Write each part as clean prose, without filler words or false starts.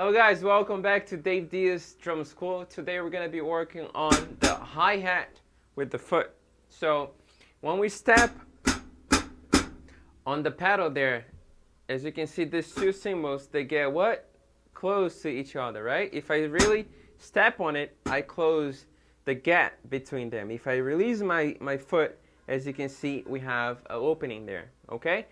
Hello guys, welcome back to Dave Diaz Drum School. Today we're going to be working on the hi-hat with the foot. So when we step on the pedal there, as you can see, these two cymbals, they get what? Close to each other, right? If I really step on it, I close the gap between them. If I release my foot, as you can see, we have an opening there, okay?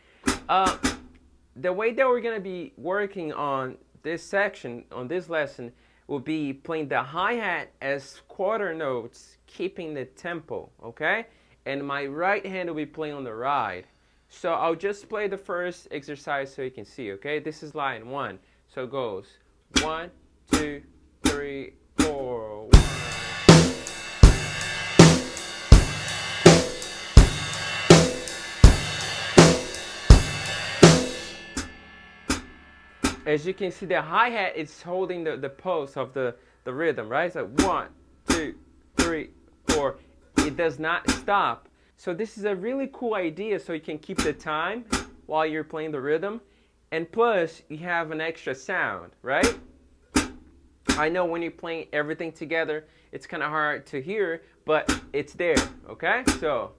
The way that we're going to be working on this section, on this lesson, will be playing the hi-hat as quarter notes, keeping the tempo, okay? And my right hand will be playing on the ride. So I'll just play the first exercise so you can see, okay? This is line 1. So it goes 1, 2, 3, 4, 1. As you can see, the hi-hat is holding the pulse of the rhythm, right? So 1, 2, 3, 4. It does not stop. So this is a really cool idea, so you can keep the time while you're playing the rhythm. And plus, you have an extra sound, right? I know when you're playing everything together, it's kind of hard to hear, but it's there, okay? So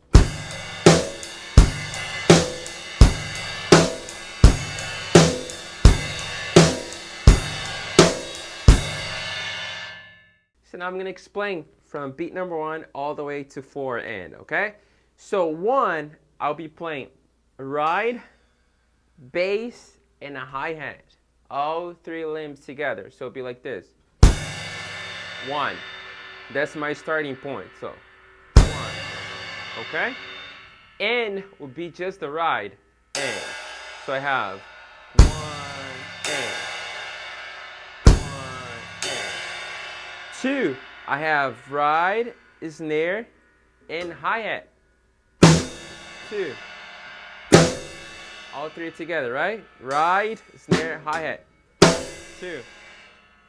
now I'm going to explain from beat number 1 all the way to 4 end, okay? So 1, I'll be playing a ride, bass, and a hi-hat. All 3 limbs together. So it'll be like this. 1. That's my starting point. So 1. Okay? N will be just the ride. N. So I have 1, N. 2, I have ride, snare, and hi-hat. 2. All 3 together, right? Ride, snare, hi-hat. 2.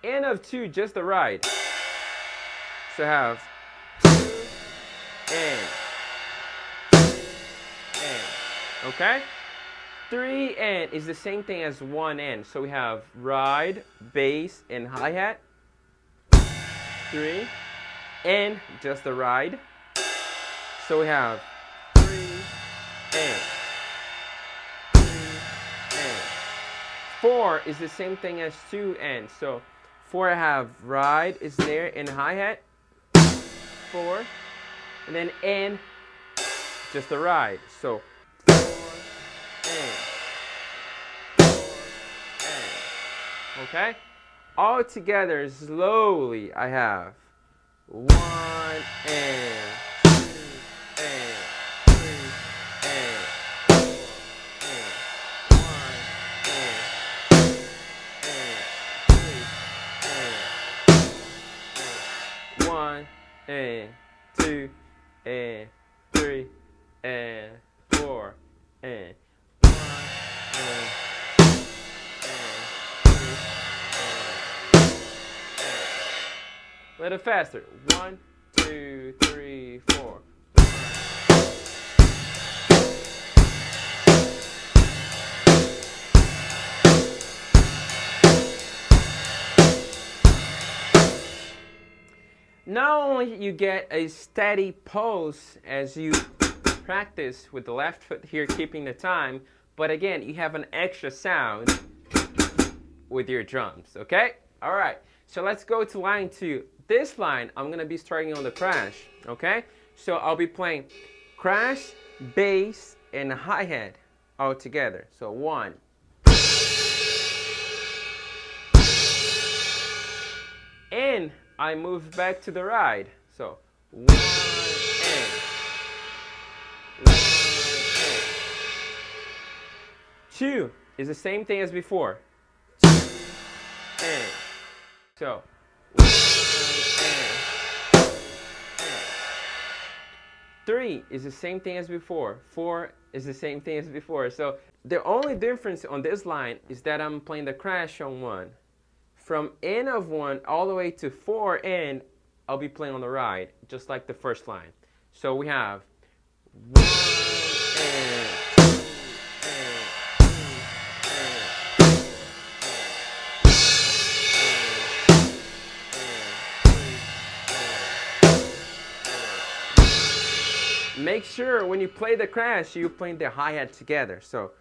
End of 2, just the ride. So I have 2, and. Okay? 3 and is the same thing as 1 and. So we have ride, bass, and hi-hat. 3 and just the ride. So we have 3 and 3 and 4 is the same thing as 2 and. So 4 I have ride, snare, and hi-hat. 4 and then and just the ride. So 4 and 4 and. Okay? All together, slowly, I have 1 and 2 and 3 and 4 and 1 and 2 and 3 and 4 and 1 and a little faster. 1, 2, 3, 4. Not only you get a steady pulse as you practice with the left foot here, keeping the time, but again, you have an extra sound with your drums, okay? All right, so let's go to line 2. This line, I'm going to be starting on the crash, okay? So I'll be playing crash, bass, and hi-hat all together. So 1. And I move back to the ride. So 1 and 1 and. 2 is the same thing as before. 2 and. So 3 is the same thing as before. 4 is the same thing as before. So the only difference on this line is that I'm playing the crash on 1. From N of 1 all the way to 4 N, I'll be playing on the ride, just like the first line. So we have 1 and 2 and 3 and make sure when you play the crash, you're playing the hi-hat together. So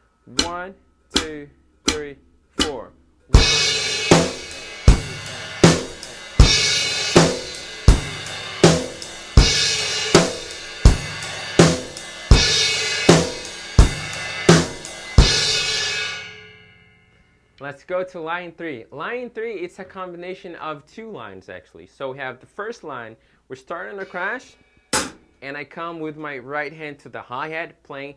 1, 2, 3, 4. Let's go to line 3. Line 3, it's a combination of 2 lines actually. So we have the first line, we're starting a crash, and I come with my right hand to the hi-hat, playing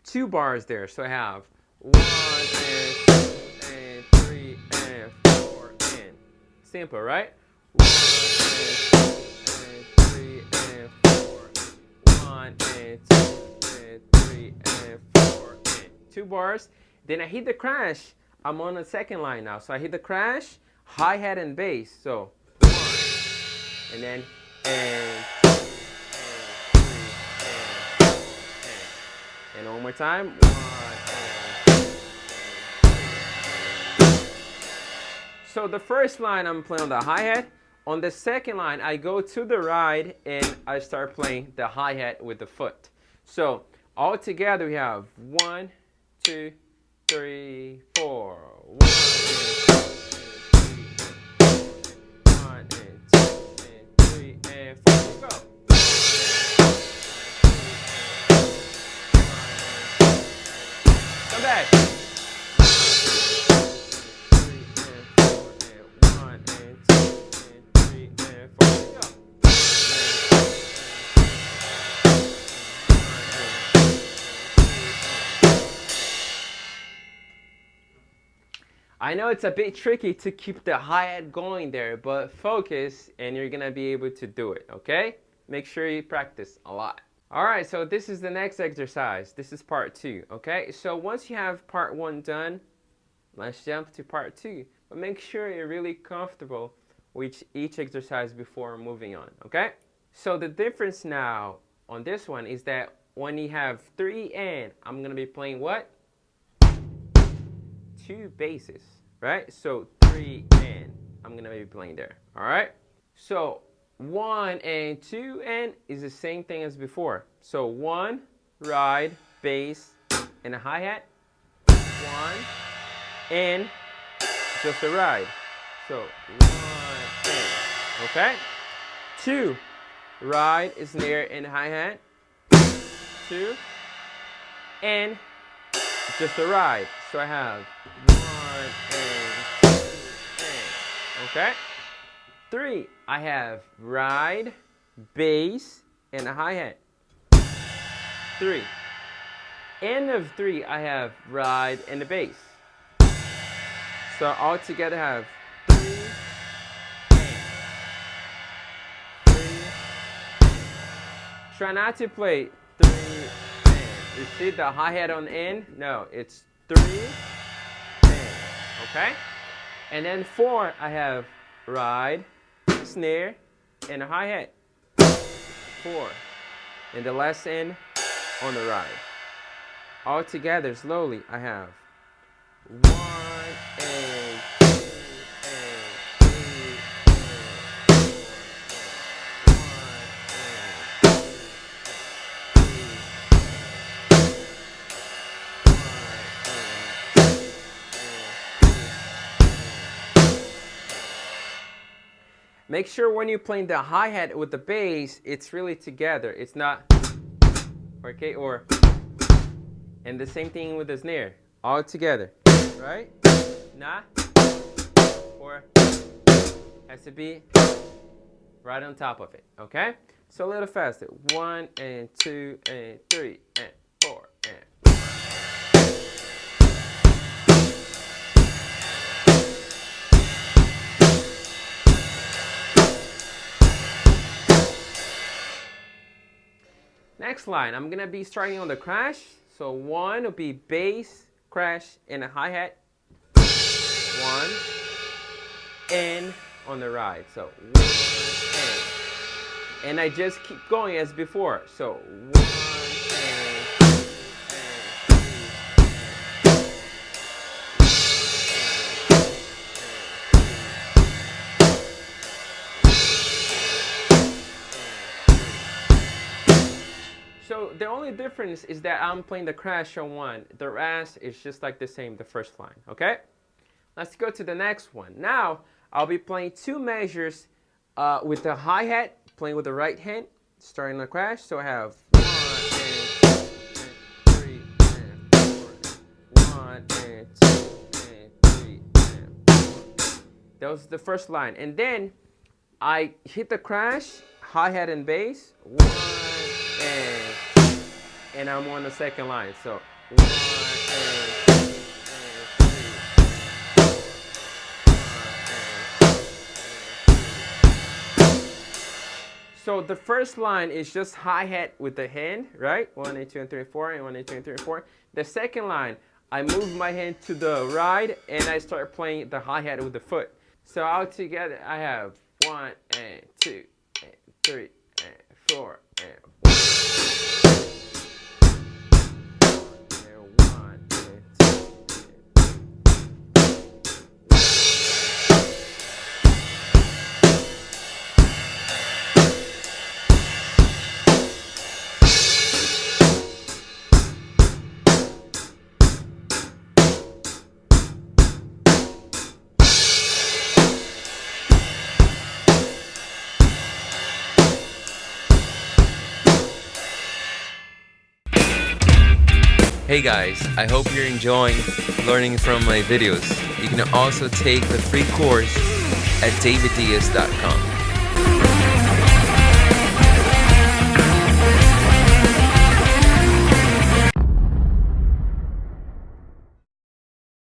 2 bars there. So I have 1 and 2 and 3 and 4 and simple, right? 1 and 2 and 3 and 4. 1 and 2 and 3 and 4 and 2 bars. Then I hit the crash. I'm on the second line now. So I hit the crash, hi-hat and bass. So 1 and then and 2 and 3 and 4 and one more time. 1 and 2 and 3. So the first line I'm playing on the hi-hat. On the second line I go to the right and I start playing the hi-hat with the foot. So all together we have 1, 2, 3, 4. 1 and 2 and 3 and 4. Let's go. Come back. 1 and 2 and 3 and 4. Let's go. I know it's a bit tricky to keep the hi-hat going there, but focus and you're gonna be able to do it, okay? Make sure you practice a lot. All right, so this is the next exercise. This is part 2, okay? So once you have part 1 done, let's jump to part 2. But make sure you're really comfortable with each exercise before moving on, okay? So the difference now on this one is that when you have 3 and, I'm gonna be playing what? 2 basses, right? So 3 and I'm gonna be playing there. All right. So 1 and 2 and is the same thing as before. So 1 ride, bass, and a hi-hat. 1 and just a ride. So 1 and, okay. 2 ride, snare, and hi-hat. 2 and just a ride. So I have 1 and 2 and, okay? 3, I have ride, bass, and a hi-hat. 3. End of 3, I have ride and a bass. So all together I have 3 and 3. Try not to play 3 and. You see the hi-hat on the end? No, it's 3 and, okay? And then 4, I have ride, snare, and a hi-hat. 4. And the last end on the ride. All together, slowly, I have 1 and 2 and 3 Make sure when you're playing the hi-hat with the bass, it's really together. It's not, okay, or, and the same thing with the snare. All together, right? Nah, or, has to be right on top of it, okay? So a little faster. 1 and 2 and 3 and 4 and. Next line, I'm gonna be starting on the crash. So 1 will be bass, crash, and a hi-hat. 1 and on the ride. So 1 and I just keep going as before. So 1 and 2 and 3. So So the only difference is that I'm playing the crash on 1. The rest is just like the same, the first line, okay? Let's go to the next one. Now, I'll be playing 2 measures with the hi-hat, playing with the right hand, starting the crash. So I have 1 and 2 and 3 and 4. 1 and 2 and 3 and 4. That was the first line. And then I hit the crash, hi-hat and bass, 1 and I'm on the second line. So 1 and 2 and 3. So the first line is just hi-hat with the hand, right? 1 and 2 and 3 and 4, and 1 and 2 and 3 and 4. The second line, I move my hand to the right and I start playing the hi-hat with the foot. So all together I have 1 and 2 and 3 and 4 and 1 and 1 and 2 and 3. Hey guys, I hope you're enjoying learning from my videos. You can also take the free course at daviddiaz.com.